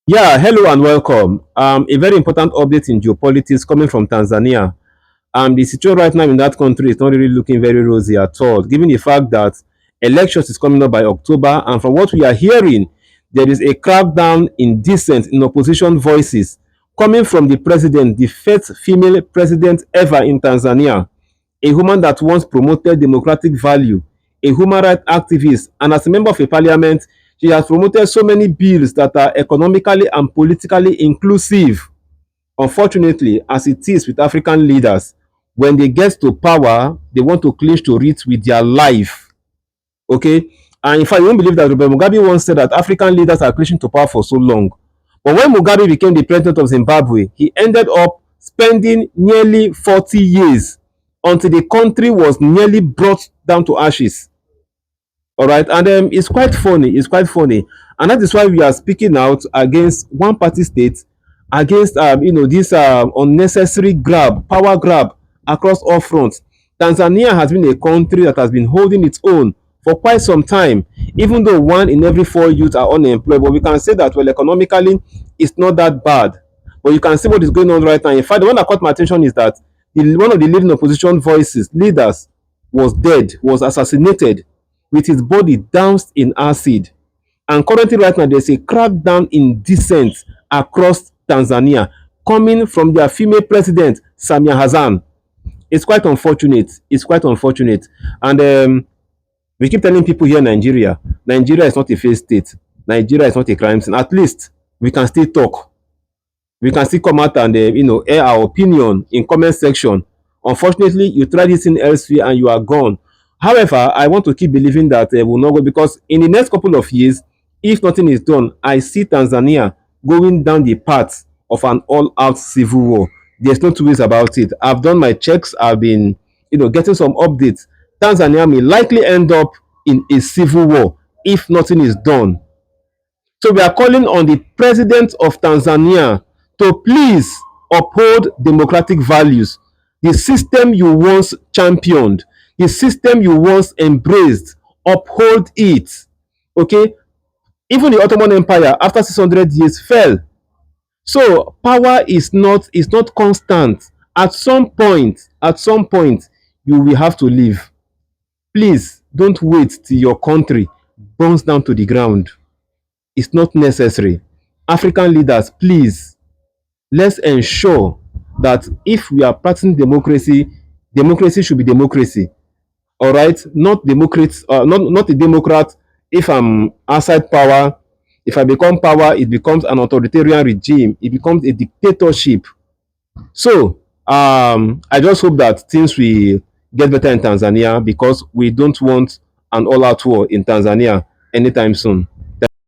Yeah, hello and welcome. A very important update in geopolitics coming from Tanzania. The situation right now in that country is not really looking very rosy at all, given the fact that elections is coming up by October, and from what we are hearing, there is a crackdown in dissent in opposition voices coming from the president, the first female president ever in Tanzania, a woman that once promoted democratic value, a human rights activist, and as a member of a parliament, she has promoted so many bills that are economically and politically inclusive. Unfortunately, as it is with African leaders, when they get to power, they want to clinch to it with their life. Okay? And in fact, you won't believe that Robert Mugabe once said that African leaders are clinching to power for so long. But when Mugabe became the president of Zimbabwe, he ended up spending nearly 40 years until the country was nearly brought down to ashes. All right, and it's quite funny. It's quite funny, and that is why we are speaking out against one party state, against this unnecessary power grab across all fronts. Tanzania has been a country that has been holding its own for quite some time, even though one in every four youth are unemployed. But we can say that well, economically, it's not that bad. But you can see what is going on right now. In fact, the one that caught my attention is that one of the leading opposition leaders, was dead, was assassinated with his body doused in acid. And currently, right now, there's a crackdown in dissent across Tanzania coming from their female president, Samia Hassan. It's quite unfortunate. It's quite unfortunate. And we keep telling people here in Nigeria is not a failed state. Nigeria is not a crime scene. At least we can still talk. We can still come out and air our opinion in comment section. Unfortunately, you try this in elsewhere and you are gone. However, I want to keep believing that we'll not go, because in the next couple of years, if nothing is done, I see Tanzania going down the path of an all-out civil war. There's no two ways about it. I've done my checks. I've been getting some updates. Tanzania may likely end up in a civil war if nothing is done. So we are calling on the president of Tanzania to please uphold democratic values. The system you once championed, the system you once embraced, uphold it. Okay? Even the Ottoman Empire after 600 years fell. So power is not constant. At some point, you will have to leave. Please don't wait till your country burns down to the ground. It's not necessary. African leaders, please, let's ensure that if we are practicing democracy, democracy should be democracy. All right, not democrats, not a Democrat. If I'm outside power, if I become power, it becomes an authoritarian regime. It becomes a dictatorship. So, I just hope that things will get better in Tanzania, because we don't want an all-out war in Tanzania anytime soon.